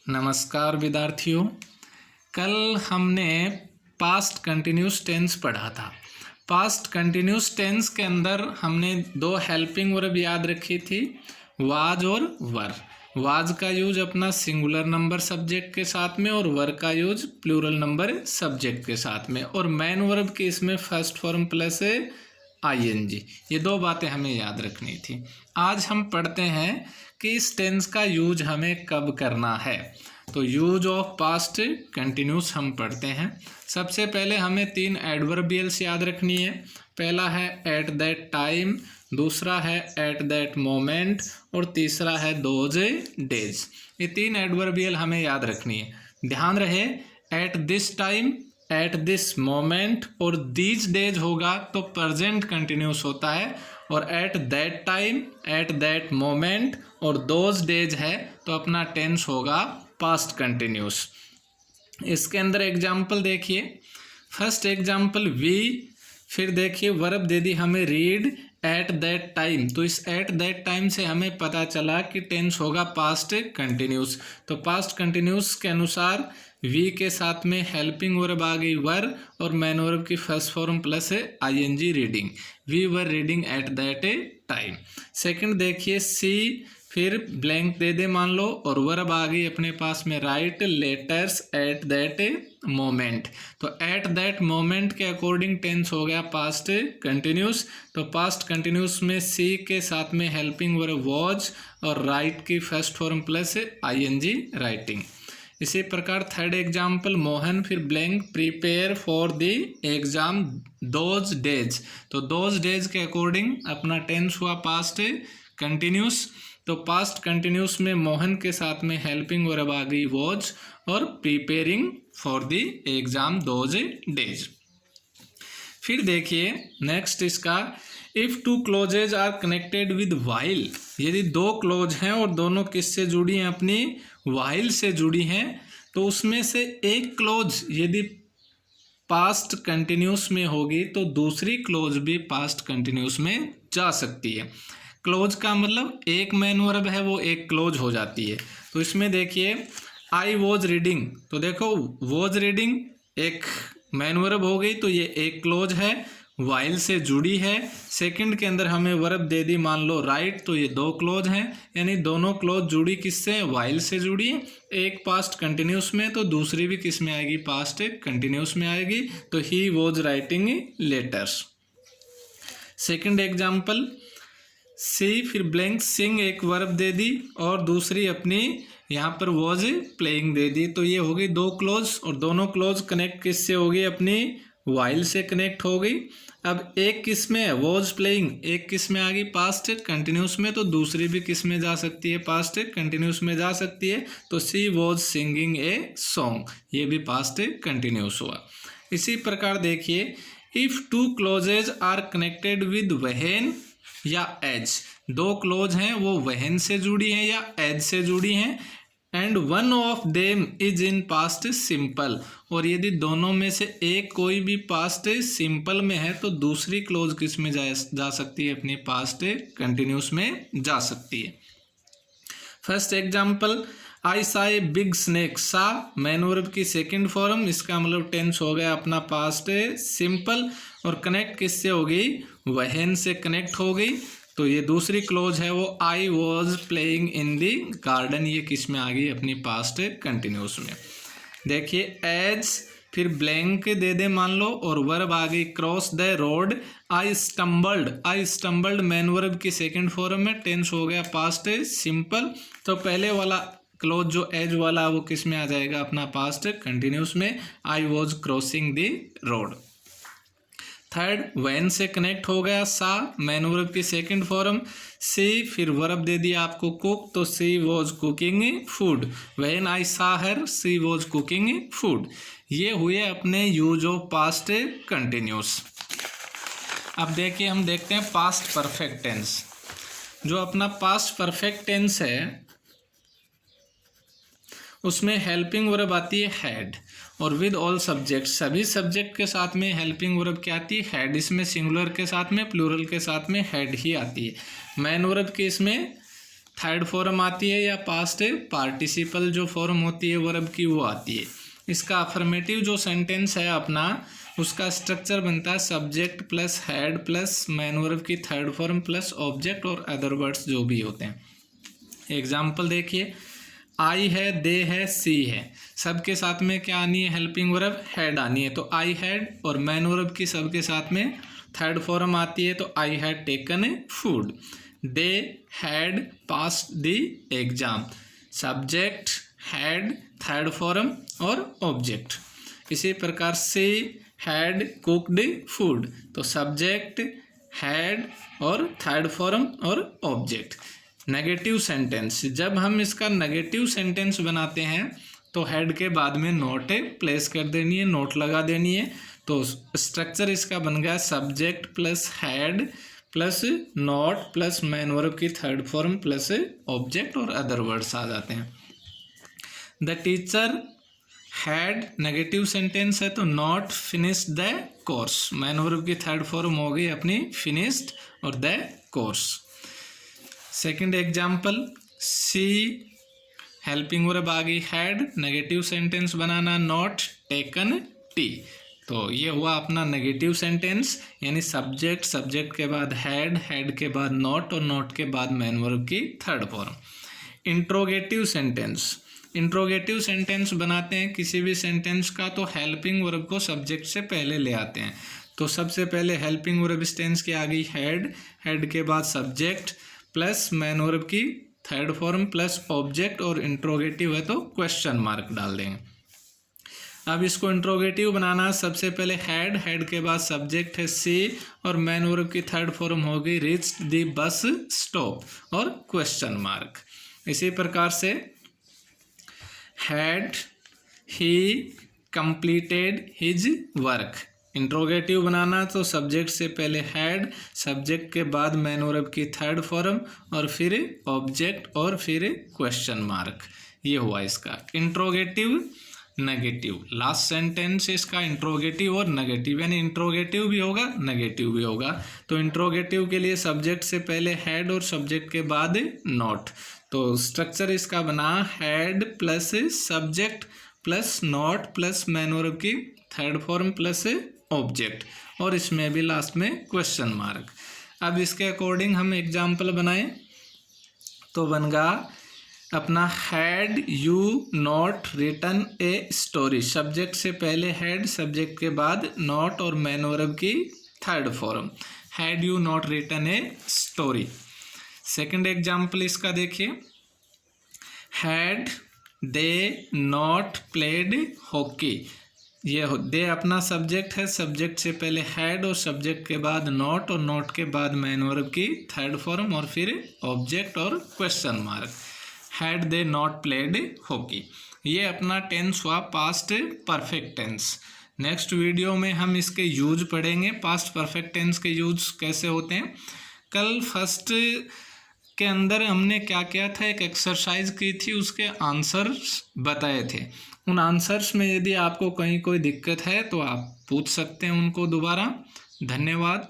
नमस्कार विद्यार्थियों। कल हमने पास्ट कंटिन्यूस टेंस पढ़ा था। पास्ट कंटिन्यूस टेंस के अंदर हमने दो हेल्पिंग वर्ब याद रखी थी, वाज और वर। वाज का यूज अपना सिंगुलर नंबर सब्जेक्ट के साथ में और वर का यूज प्लूरल नंबर सब्जेक्ट के साथ में, और मेन वर्ब की इसमें फर्स्ट फॉर्म प्लस आईएनजी। ये दो बातें हमें याद रखनी थी। आज हम पढ़ते हैं कि इस टेंस का यूज हमें कब करना है। तो यूज ऑफ पास्ट कंटिन्यूस हम पढ़ते हैं। सबसे पहले हमें 3 एडवर्बियल्स याद रखनी है। पहला है एट दैट टाइम, दूसरा है एट दैट मोमेंट और तीसरा है दोज डेज। ये 3 एडवर्बियल हमें याद रखनी है। ध्यान रहे, at this time, at this moment और दीज डेज होगा तो प्रेजेंट कंटिन्यूस होता है, और eight that time, eight that moment और दोज डेज है तो अपना टेंस होगा पास्ट कंटिन्यूस। इसके अंदर एग्जाम्पल देखिए। फर्स्ट एग्जाम्पल वी, फिर देखिए वर्ब दे दी हमें रीड एट दैट टाइम। तो इस एट दैट टाइम से हमें पता चला कि टेंस होगा पास्ट कंटिन्यूस। तो पास्ट कंटिन्यूस के अनुसार वी के साथ में हेल्पिंग वर्ब आ गई वर, और मेन वर्ब की first form plus ING reading. We were reading at that time. Second देखिए सी, फिर ब्लैंक दे दे मान लो, और वर्ब आ गई अपने पास में write letters at that moment. तो एट दैट मोमेंट के अकॉर्डिंग टेंस हो गया पास्ट कंटिन्यूस। तो पास्ट कंटिन्यूस में सी के साथ में हेल्पिंग वर्ब वॉज और राइट की first form plus ING writing. इसी प्रकार थर्ड एग्जाम्पल मोहन, फिर blank prepare for the exam those days. तो दोज डेज के अकॉर्डिंग अपना टेंस हुआ पास्ट कंटिन्यूस। तो पास्ट कंटिन्यूस में मोहन के साथ में हेल्पिंग वर्ब आ गई वॉज और preparing for the exam those days. फिर देखिए नेक्स्ट इसका, if two clauses are connected with while. यदि दो क्लोज हैं और दोनों किससे जुड़ी हैं, अपनी वाइल से जुड़ी हैं, तो उसमें से एक क्लोज यदि पास्ट कंटिन्यूस में होगी तो दूसरी क्लोज भी पास्ट कंटिन्यूस में जा सकती है। क्लोज का मतलब एक मेन वर्ब है वो एक क्लोज हो जाती है। तो इसमें देखिए आई वॉज रीडिंग, तो देखो वॉज रीडिंग एक मेन वर्ब हो गई तो ये एक क्लोज है, वाइल से जुड़ी है। सेकंड के अंदर हमें वर्ब दे दी मान लो राइट, तो ये दो क्लोज हैं, यानी दोनों क्लोज जुड़ी किससे, वाइल से जुड़ी है। एक पास्ट कंटिन्यूस में तो दूसरी भी किस में आएगी, पास्ट कंटिन्यूस में आएगी। तो he was writing letters. Second example she, फिर ब्लैंक सिंग एक वर्ब दे दी और दूसरी अपनी यहाँ पर वॉज प्लेइंग दे दी। तो ये हो गई दो क्लोज, और दोनों क्लोज कनेक्ट किससे हो गई, अपनी वाइल से कनेक्ट हो गई। अब एक किस में है, वॉज प्लेइंग, एक किस में आ गई, पास्ट कंटिन्यूस में, तो दूसरी भी किस में जा सकती है, पास्ट कंटिन्यूस में जा सकती है। तो she was singing a song, ये भी पास्ट कंटिन्यूस हुआ। इसी प्रकार देखिए if two clauses are connected with when या एज। दो क्लोज हैं वो व्हेन से जुड़ी हैं या एज से जुड़ी हैं, and one of them is in past simple. और यदि दोनों में से एक कोई भी पास्ट सिंपल में है तो दूसरी क्लोज किस में जा सकती है, अपनी पास्ट कंटिन्यूस में जा सकती है। फर्स्ट एग्जाम्पल आई सा ए बिग स्नेक। सा मैन वर्ब की सेकंड फॉर्म, इसका मतलब टेंस हो गया अपना पास्ट सिंपल, और कनेक्ट किससे हो गई, व्हेन से कनेक्ट हो गई। तो ये दूसरी क्लोज है वो I was playing in the garden, ये किस में आ गई, अपनी पास्ट कंटिन्यूस में। देखिए एज, फिर ब्लैंक दे दे मान लो, और वर्ब आ गई cross the road. I stumbled, I stumbled man verb की सेकंड फॉर्म में, टेंस हो गया पास्ट सिंपल। तो पहले वाला क्लोज जो एज वाला वो किस में आ जाएगा, अपना पास्ट कंटिन्यूस में, I was crossing the road. Third when से कनेक्ट हो गया सा मैन वर्ब की सेकंड फॉर्म। सी, फिर वर्ब दे दिया आपको कुक, तो she was cooking food. When I saw her she was cooking food. ये हुए अपने यूज ऑफ पास्ट कंटिन्यूस। अब देखिए हम देखते हैं पास्ट परफेक्ट टेंस। जो अपना पास्ट परफेक्ट टेंस है उसमें हेल्पिंग वर्ब आती है हैड, और विद ऑल सब्जेक्ट, सभी सब्जेक्ट के साथ में हेल्पिंग वर्ब क्या आती है, हैड। इसमें सिंगुलर के साथ में, प्लूरल के साथ में हैड ही आती है। मैन वर्ब की इसमें थर्ड फॉर्म आती है या पास्ट पार्टिसिपल जो फॉर्म होती है वर्ब की वो आती है। इसका अफर्मेटिव जो सेंटेंस है अपना, उसका स्ट्रक्चर बनता है subject plus had plus main verb की थर्ड फॉर्म प्लस ऑब्जेक्ट और अदर वर्ड्स जो भी होते हैं। एग्जाम्पल देखिए, आई है, दे है, सी है, सबके साथ में क्या आनी है, हेल्पिंग वर्ब हैड आनी है, तो आई हैड, और मैन वर्ब की सबके साथ में थर्ड फॉर्म आती है, तो I had taken a food. They had passed the exam, subject had third form और ऑब्जेक्ट। इसी प्रकार से हैड कुक्ड फूड, तो सब्जेक्ट हैड और थर्ड फॉर्म और ऑब्जेक्ट। नेगेटिव सेंटेंस, जब हम इसका नेगेटिव सेंटेंस बनाते हैं तो हेड के बाद में नोट प्लेस कर देनी है, नोट लगा देनी है। तो स्ट्रक्चर इसका बन गया subject plus had plus not plus main verb की थर्ड फॉर्म प्लस ऑब्जेक्ट और अदर वर्ड्स आ जाते हैं। The teacher had negative sentence है तो not finished the course, main verb की थर्ड फॉर्म हो गई अपनी फिनिश्ड और the course. Second example, she helping verb आ गई हैड, नेगेटिव सेंटेंस बनाना नॉट टेकन टी, तो ये हुआ अपना नेगेटिव सेंटेंस, यानी सब्जेक्ट, सब्जेक्ट के बाद हैड, हैड के बाद नॉट और नॉट के बाद मैन वर्ब की third form. Interrogative sentence, interrogative sentence बनाते हैं किसी भी सेंटेंस का तो हेल्पिंग वर्ब को सब्जेक्ट से पहले ले आते हैं। तो सबसे पहले हेल्पिंग वर्ब टेंस की आ गई हैड, हैड के बाद सब्जेक्ट प्लस मैन वर्ब की थर्ड फॉर्म प्लस ऑब्जेक्ट, और इंट्रोगेटिव है तो क्वेश्चन मार्क डाल देंगे। अब इसको इंट्रोगेटिव बनाना, सबसे पहले हैड, हैड के बाद सब्जेक्ट है सी और मैन वर्ब की थर्ड फॉर्म हो गई रीच्ड द बस स्टॉप और क्वेश्चन मार्क। इसी प्रकार से had he completed his work, interrogative बनाना तो सब्जेक्ट से पहले हैड, सब्जेक्ट के बाद मैन वर्ब की थर्ड फॉर्म और फिर ऑब्जेक्ट और फिर क्वेश्चन मार्क। ये हुआ इसका इंट्रोगेटिव नेगेटिव। लास्ट सेंटेंस इसका इंट्रोगेटिव और नेगेटिव, यानी इंट्रोगेटिव भी होगा नेगेटिव भी होगा। तो इंट्रोगेटिव के लिए सब्जेक्ट से पहले हैड और सब्जेक्ट के बाद नॉट, तो स्ट्रक्चर इसका बना had plus subject plus not plus main verb की थर्ड फॉर्म प्लस ऑब्जेक्ट, और इसमें भी लास्ट में क्वेश्चन मार्क। अब इसके अकॉर्डिंग हम एग्जाम्पल बनाएं तो बन गया अपना had you not written a story, subject से पहले हैड, सब्जेक्ट के बाद नॉट और मैन वर्ब की third form, had you not written a story. Second example इसका देखिए, had they not played hockey, ये दे अपना सब्जेक्ट है, सब्जेक्ट से पहले हैड और सब्जेक्ट के बाद नॉट और नॉट के बाद मैन वर्ब की थर्ड फॉर्म और फिर ऑब्जेक्ट और question mark. Had they not played hockey, ये अपना टेंस हुआ past perfect tense. Next video में हम इसके यूज पढ़ेंगे, पास्ट परफेक्ट टेंस के यूज कैसे होते हैं। कल फर्स्ट के अंदर हमने क्या किया था, एक एक्सरसाइज की थी, उसके आंसर्स बताए थे। उन आंसर्स में यदि आपको कहीं कोई दिक्कत है तो आप पूछ सकते हैं उनको दोबारा। धन्यवाद।